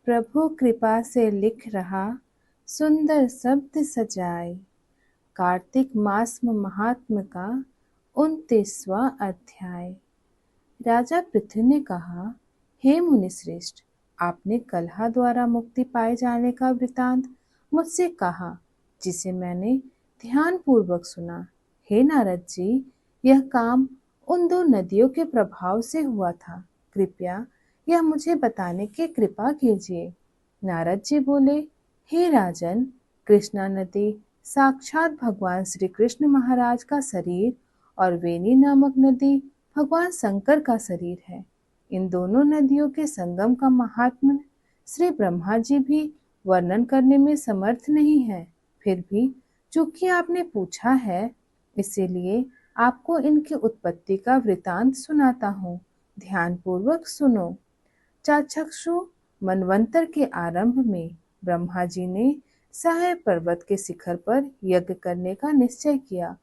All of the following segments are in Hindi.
प्रभु कृपा से लिख रहा सुंदर शब्द सजाए। कार्तिक मास महात्म का 29वां अध्याय। राजा पृथु ने कहा, हे मुनिश्रेष्ठ, आपने कलह द्वारा मुक्ति पाए जाने का वृतांत मुझसे कहा, जिसे मैंने ध्यान पूर्वक सुना। हे नारद जी, यह काम उन दो नदियों के प्रभाव से हुआ था। कृपया यह मुझे बताने की कृपा कीजिए। नारद जी बोले, हे राजन, कृष्णा नदी साक्षात भगवान श्री कृष्ण महाराज का शरीर और वेणी नामक नदी भगवान शंकर का शरीर है। इन दोनों नदियों के संगम का महात्म्य श्री ब्रह्मा जी भी वर्णन करने में समर्थ नहीं है। फिर भी चूंकि आपने पूछा है, इसीलिए आपको इनकी उत्पत्ति का वृतांत सुनाता हूँ। ध्यान पूर्वक सुनो। चाक्षुषु मनवंतर के आरंभ में ब्रह्मा जी ने सहाय पर्वत के शिखर पर यज्ञ करने का निश्चय किया।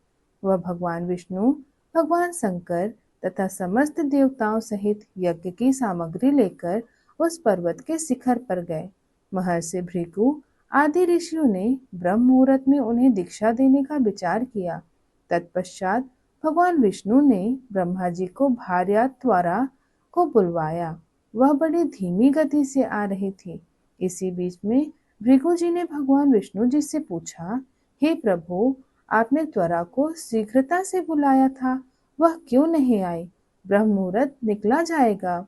वह भगवान विष्णु, भगवान शंकर तथा समस्त देवताओं सहित यज्ञ की सामग्री लेकर उस पर्वत के शिखर पर गए। महर्षि भृगु आदि ऋषियों ने ब्रह्म मुहूर्त में उन्हें दीक्षा देने का विचार किया। तत्पश्चात भगवान विष्णु ने ब्रह्मा जी को भार्यात्वारा को बुलवाया। वह बड़ी धीमी गति से आ रही थी। इसी बीच में भृगु जी ने भगवान विष्णु जी से पूछा, हे प्रभु, आपने त्वरा को शीघ्रता से बुलाया था, वह क्यों नहीं आई? ब्रह्म मुहूर्त निकला जाएगा।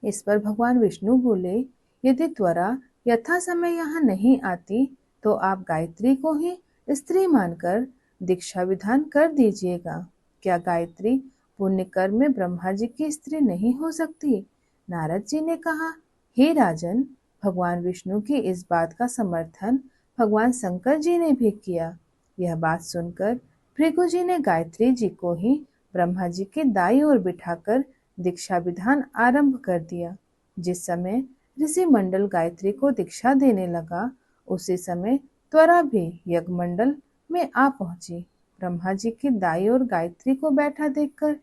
इस पर भगवान विष्णु बोले, यदि त्वरा यथा समय यहाँ नहीं आती तो आप गायत्री को ही स्त्री मानकर दीक्षा विधान कर दीजिएगा। क्या गायत्री पुण्य कर्म में ब्रह्मा जी की स्त्री नहीं हो सकती? नारद जी ने कहा, हे राजन, भगवान विष्णु की इस बात का समर्थन भगवान शंकर जी ने भी किया। यह बात सुनकर भृगु जी ने गायत्री जी को ही ब्रह्मा जी के दाईं ओर बिठाकर दीक्षा विधान आरंभ कर दिया। जिस समय ऋषि मंडल गायत्री को दीक्षा देने लगा, उसी समय त्वरा भी यज्ञ मंडल में आ पहुंची। ब्रह्मा जी की दाईं ओर गायत्री को बैठा देखकर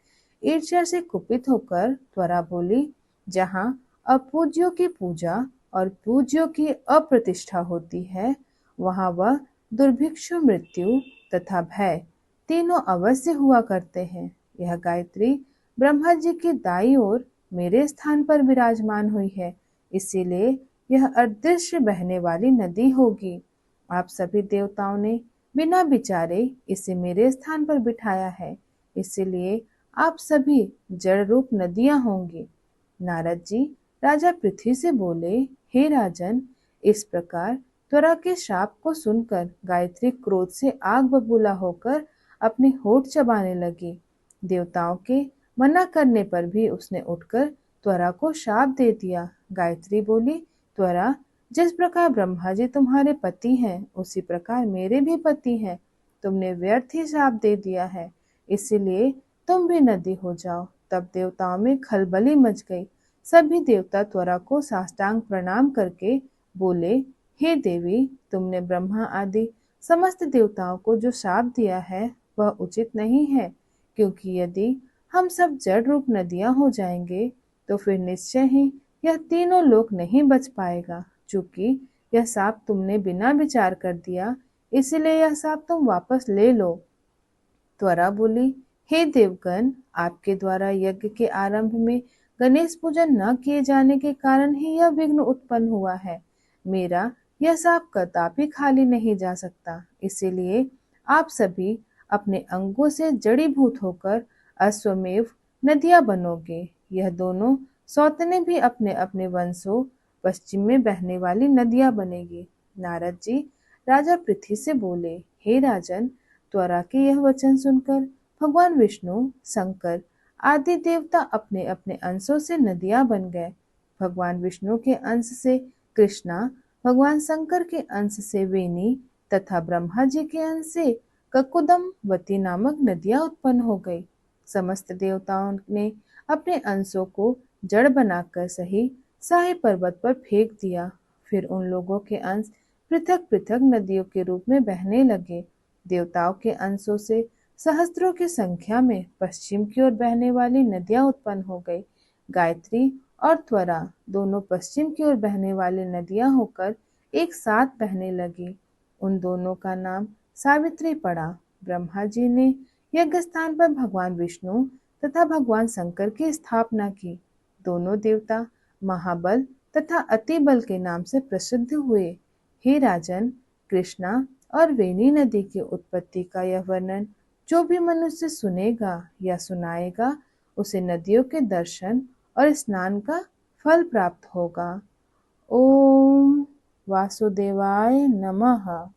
ईर्ष्या से कुपित होकर त्वरा बोली, जहाँ अपूज्यों की पूजा और पूज्यों की अप्रतिष्ठा होती है, वहाँ वह दुर्भिक्षु, मृत्यु तथा भय तीनों अवश्य हुआ करते हैं। यह गायत्री ब्रह्मा जी की दाईं ओर मेरे स्थान पर विराजमान हुई है, इसीलिए यह अदृश्य बहने वाली नदी होगी। आप सभी देवताओं ने बिना विचारे इसे मेरे स्थान पर बिठाया है, इसीलिए आप सभी जड़ रूप नदियां होंगी। नारद जी राजा पृथ्वी से बोले, हे राजन, इस प्रकार त्वरा के शाप को सुनकर गायत्री क्रोध से आग बबूला होकर अपने होठ चबाने लगी। देवताओं के मना करने पर भी उसने उठकर त्वरा को शाप दे दिया। गायत्री बोली, त्वरा, जिस प्रकार ब्रह्मा जी तुम्हारे पति हैं, उसी प्रकार मेरे भी पति हैं। तुमने व्यर्थ ही शाप दे दिया है, इसीलिए तुम भी नदी हो जाओ। तब देवताओं में खलबली मच गई। सभी देवता त्वरा को साष्टांग प्रणाम करके बोले, हे देवी, तुमने ब्रह्मा आदि समस्त देवताओं को जो शाप दिया है वह उचित नहीं है, क्योंकि यदि हम सब जड़ रूप नदियां हो जाएंगे तो फिर निश्चय ही यह तीनों लोक नहीं बच पाएगा। चूंकि यह शाप तुमने बिना विचार कर दिया, इसलिए यह शाप तुम वापस ले लो। त्वरा बोली, हे देवगण, आपके द्वारा यज्ञ के आरंभ में गणेश पूजन न किए जाने के कारण ही यह विघ्न उत्पन्न हुआ है। मेरा यह शाप कदापि खाली नहीं जा सकता, इसीलिए आप सभी अपने अंगों से जड़ीभूत होकर अश्वमेव नदियां बनोगे। यह दोनों सौतने भी अपने अपने वंशों पश्चिम में बहने वाली नदियां बनेगी। नारद जी राजा पृथ्वी से बोले, हे राजन, त्वरा के यह वचन सुनकर भगवान विष्णु, शंकर आदि देवता अपने अपने अंशों से नदियां बन गए। भगवान विष्णु के अंश से कृष्णा, भगवान शंकर के अंश से वेणी तथा ब्रह्मा जी के अंश से ककुदमवती नामक नदियां उत्पन्न हो गई। समस्त देवताओं ने अपने अंशों को जड़ बनाकर सही साहे पर्वत पर फेंक दिया। फिर उन लोगों के अंश पृथक पृथक नदियों के रूप में बहने लगे। देवताओं के अंशों से सहस्त्रों की संख्या में पश्चिम की ओर बहने वाली नदियां उत्पन्न हो गई। गायत्री और त्वरा दोनों पश्चिम की ओर बहने वाली नदियां होकर एक साथ बहने लगी। उन दोनों का नाम सावित्री पड़ा। ब्रह्मा जी ने यज्ञ स्थान पर भगवान विष्णु तथा भगवान शंकर की स्थापना की। दोनों देवता महाबल तथा अति बल के नाम से प्रसिद्ध हुए। हे राजन, कृष्णा और वेणी नदी की उत्पत्ति का यह वर्णन जो भी मनुष्य सुनेगा या सुनाएगा, उसे नदियों के दर्शन और स्नान का फल प्राप्त होगा। ओम वासुदेवाय नमः।